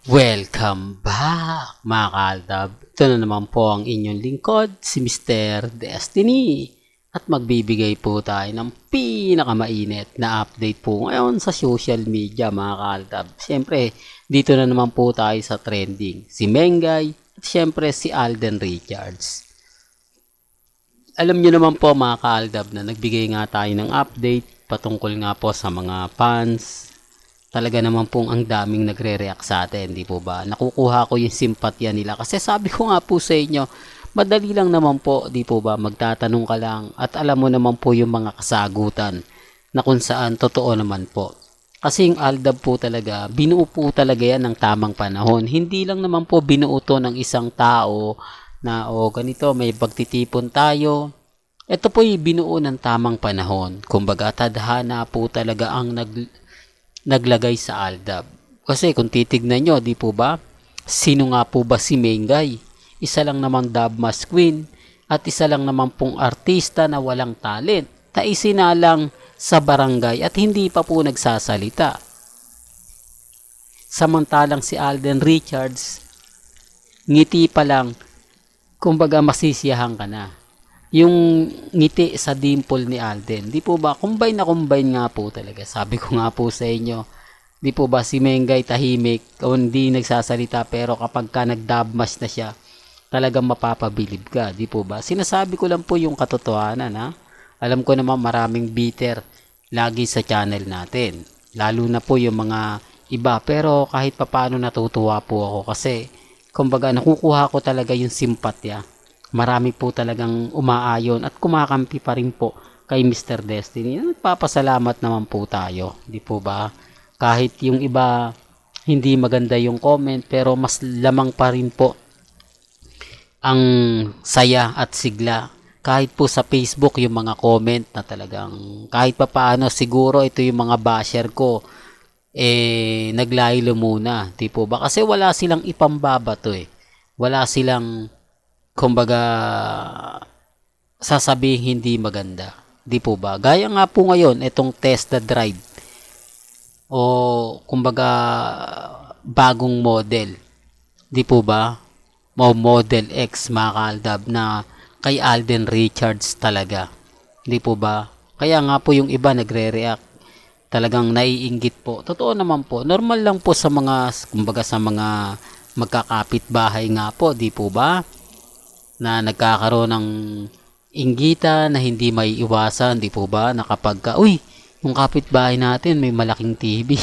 Welcome back mga kaaldab. Ito na naman po ang inyong lingkod, si Mr. Destiny. At magbibigay po tayo ng pinakamainit na update po ngayon sa social media mga kaaldab. Siyempre, dito na naman po tayo sa trending. Si Mengay at siyempre si Alden Richards. Alam nyo naman po mga kaaldab na nagbigay nga tayo ng update patungkol nga po sa mga fans. Talaga naman pong ang daming nagre-react sa atin, di po ba? Nakukuha ko yung simpatya nila kasi sabi ko nga po sa inyo, madali lang naman po, di po ba? Magtatanong ka lang at alam mo naman po yung mga kasagutan na kung saan totoo naman po. Kasi yung Aldab po talaga, binuo po talaga yan ng tamang panahon. Hindi lang naman po binuo to ng isang tao na ganito, may pagtitipon tayo. Ito po yung binuo ng tamang panahon. Kumbaga, tadhana po talaga ang naglagay sa Aldab. Kasi kung titignan nyo, di po ba? Sino nga po ba si Mengay? Isa lang namang Dabmas Queen at isa lang naman pong artista na walang talent na isinalang sa barangay at hindi pa po nagsasalita. Samantalang si Alden Richards, ngiti pa lang, kumbaga masisiyahan ka na. Yung ngiti sa dimple ni Alden, di po ba, combine na combine nga po talaga. Sabi ko nga po sa inyo, di po ba si Mengay tahimik o hindi nagsasalita pero kapag ka nagdabmas na siya, talagang mapapabilib ka, di po ba? Sinasabi ko lang po yung katotohanan ha. Alam ko naman maraming bitter lagi sa channel natin. Lalo na po yung mga iba pero kahit papaano natutuwa po ako kasi kumbaga nakukuha ko talaga yung simpatya. Marami po talagang umaayon at kumakampi pa rin po kay Mr. Destiny. Nagpapasalamat naman po tayo, di po ba? Kahit yung iba hindi maganda yung comment pero mas lamang pa rin po ang saya at sigla. Kahit po sa Facebook yung mga comment na talagang kahit pa paano siguro ito yung mga basher ko naglaylo muna, di po ba? Kasi wala silang ipambabato Wala silang kumbaga sasabihin hindi maganda, di po ba? Gaya nga po ngayon itong Tesla Drive o kumbaga bagong model, di po ba? Model X mga kaaldab na kay Alden Richards talaga, di po ba? Kaya nga po yung iba nagre-react, talagang naiinggit po. Totoo naman po, normal lang po sa mga kumbaga sa mga magkakapit bahay nga po, di po ba? Na nagkakaroon ng inggitan na hindi may iwasan, di po ba? Na kapag uy, yung kapitbahay natin may malaking TV,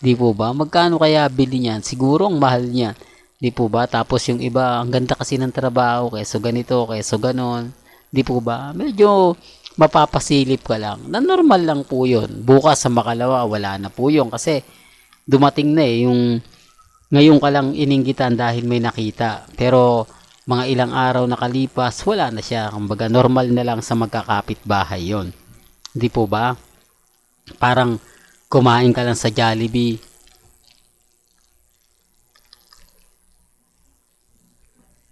di po ba? Magkano kaya bili niyan? Siguro ang mahal niyan, di po ba? Tapos yung iba, ang ganda kasi ng trabaho, kaysa ganito, kaysa ganon, di po ba? Medyo mapapasilip ka lang. Na normal lang po yun. Bukas sa makalawa, wala na po yun. Kasi dumating na yung ngayon ka lang ininggitan dahil may nakita. Pero mga ilang araw nakalipas, wala na siya. Kumbaga, normal na lang sa magkakapit bahay yon. Hindi po ba? Parang kumain ka lang sa Jollibee.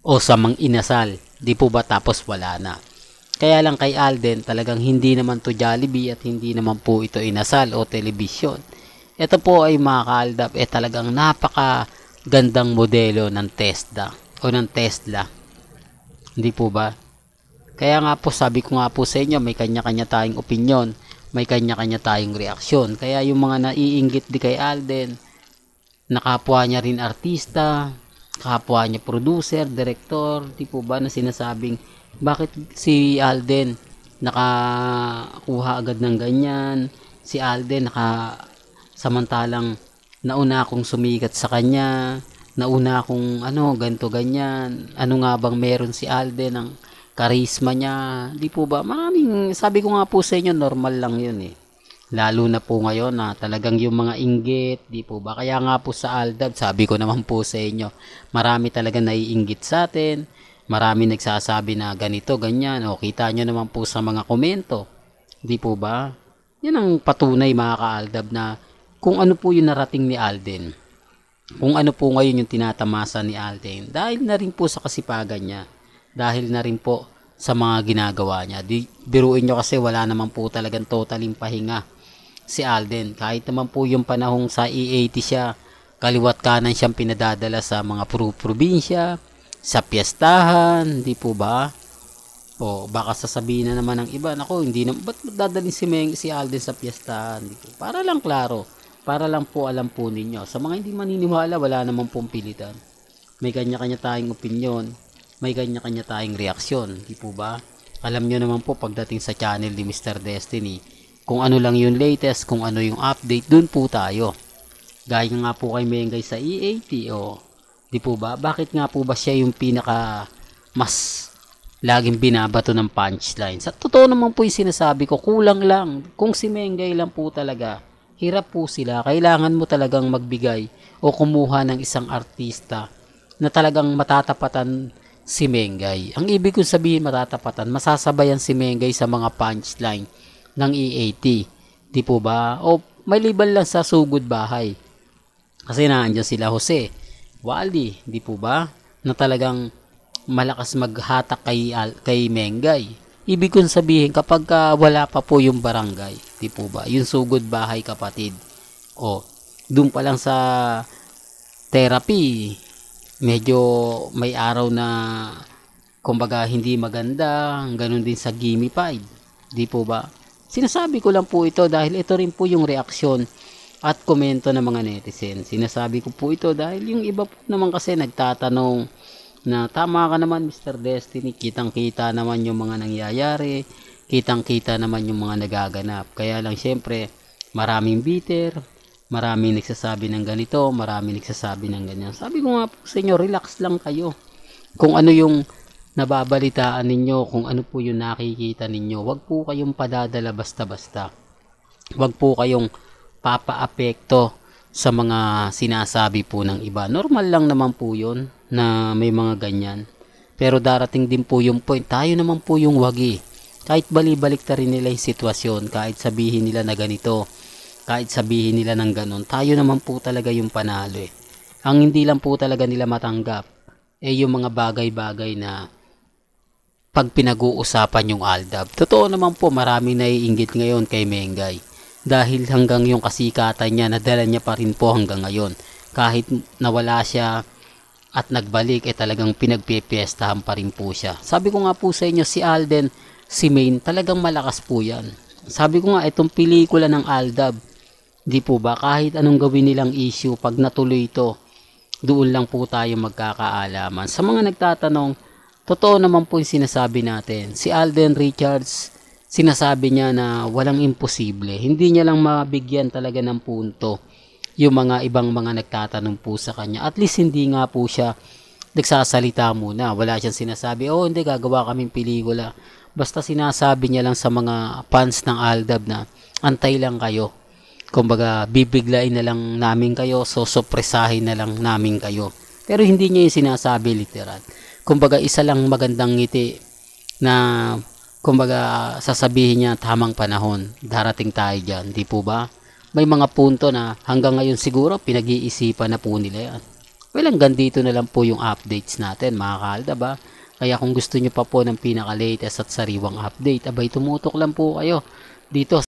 O sa Mang Inasal. Di po ba? Tapos wala na. Kaya lang kay Alden, talagang hindi naman to Jollibee at hindi naman po ito inasal o telebisyon. Ito po ay mga kaaldab, talagang napaka gandang modelo ng Tesla o ng Tesla, hindi po ba? Kaya nga po sabi ko nga po sa inyo, may kanya-kanya tayong opinion, may kanya-kanya tayong reaksyon. Kaya yung mga naiinggit di kay Alden, nakapwa niya rin artista, kapwa niya producer, director, di po ba, na sinasabing bakit si Alden nakakuha agad ng ganyan, si Alden samantalang nauna akong sumikat sa kanya, nauna akong ganto ganyan, ano nga bang meron si Alden ng karisma niya, di po ba? Maraming, sabi ko nga po sa inyo, normal lang yun lalo na po ngayon na talagang yung mga inggit, di po ba? Kaya nga po sa Aldab, sabi ko naman po sa inyo, marami talaga naiinggit sa atin, marami nagsasabi na ganito ganyan, kita nyo naman po sa mga komento, di po ba? Yan ang patunay mga kaaldab na kung ano po yung narating ni Alden, kung ano po ngayon yung tinatamasa ni Alden, dahil na rin po sa kasipagan niya, dahil na rin po sa mga ginagawa niya. Biruin nyo kasi wala naman po talagang totaling pahinga si Alden. Kahit naman po yung panahong sa E80 siya, kaliwat kanan siyang pinadadala sa mga probinsya, sa piyestahan, di po ba? O baka sasabihin na naman ng iba, nako, hindi na, ba't dadalhin si Alden sa piyestahan? Di po. Para lang klaro, para lang po alam po ninyo. Sa mga hindi maniniwala, wala naman pong pilitan. May kanya-kanya tayong opinyon, may kanya-kanya tayong reaksyon, di po ba? Alam nyo naman po pagdating sa channel ni Mr. Destiny, kung ano lang yung latest, kung ano yung update, dun po tayo. Gaya nga po kay Mengay sa EAT, o di po ba? Bakit nga po ba siya yung pinaka mas laging binabato ng punchline? Sa totoo naman po yung sinasabi ko, kulang lang. Kung si Mengay lang po talaga, hirap po sila. Kailangan mo talagang magbigay o kumuha ng isang artista na talagang matatapatan si Mengay. Ang ibig kong sabihin matatapatan, masasabayan si Mengay sa mga punchline ng EAT. Di po ba? O may liban lang sa sugod bahay. Kasi nandiyan sila Jose, Wally, di po ba? Na talagang malakas maghatak kay Mengay. Ibig kong sabihin kapag wala pa po yung barangay, di po ba? Yung sugod bahay kapatid. O doon pa lang sa therapy, medyo may araw na kumbaga hindi maganda, ganun din sa Gimified, di po ba? Sinasabi ko lang po ito dahil ito rin po yung reaksyon at komento ng mga netizen. Sinasabi ko po ito dahil yung iba po naman kasi nagtatanong na tama ka naman Mr. Destiny, kitang kita naman yung mga nangyayari, kitang kita naman yung mga nagaganap. Kaya lang syempre maraming bitter, maraming nagsasabi ng ganito, maraming nagsasabi ng ganyan. Sabi ko nga po sa inyo, relax lang kayo. Kung ano yung nababalitaan ninyo, kung ano po yung nakikita ninyo, wag po kayong padadala basta-basta. Wag po kayong papaapekto sa mga sinasabi po ng iba. Normal lang naman po yun na may mga ganyan. Pero darating din po yung point, tayo naman po yung wagi. Kahit balibalik ta rin nila yung sitwasyon, kahit sabihin nila na ganito, kahit sabihin nila ng ganon, tayo naman po talaga yung panalo eh. Ang hindi lang po talaga nila matanggap yung mga bagay-bagay na pag pinag-uusapan yung Aldab. Totoo naman po, marami naiinggit ngayon kay Mengay. Dahil hanggang yung kasikatan niya, nadala niya pa rin po hanggang ngayon. Kahit nawala siya at nagbalik, talagang pinagpipiestahan pa rin po siya. Sabi ko nga po sa inyo, si Alden, si Maine, talagang malakas po yan. Sabi ko nga, itong pelikula ng Aldab, di po ba, kahit anong gawin nilang issue, pag natuloy ito, doon lang po tayo magkakaalaman. Sa mga nagtatanong, totoo naman po yung sinasabi natin. Si Alden Richards, sinasabi niya na walang imposible. Hindi niya lang mabigyan talaga ng punto yung mga ibang mga nagtatanong po sa kanya. At least hindi nga po siya nagsasalita muna. Wala siyang sinasabi, oh hindi, gagawa kaming pelikula. Basta sinasabi niya lang sa mga fans ng Aldab na antay lang kayo. Kumbaga, bibiglain na lang namin kayo, so supresahin na lang namin kayo. Pero hindi niya yung sinasabi literal. Kumbaga, isa lang magandang ngiti na kumbaga sasabihin niya tamang panahon, darating tayo dyan, di po ba? May mga punto na hanggang ngayon siguro pinag-iisipan na po nila yan. Well, hanggang dito na lang po yung updates natin mga Kaaldab ba? Kaya kung gusto nyo pa po ng pinaka-latest at sariwang update, abay tumutok lang po kayo dito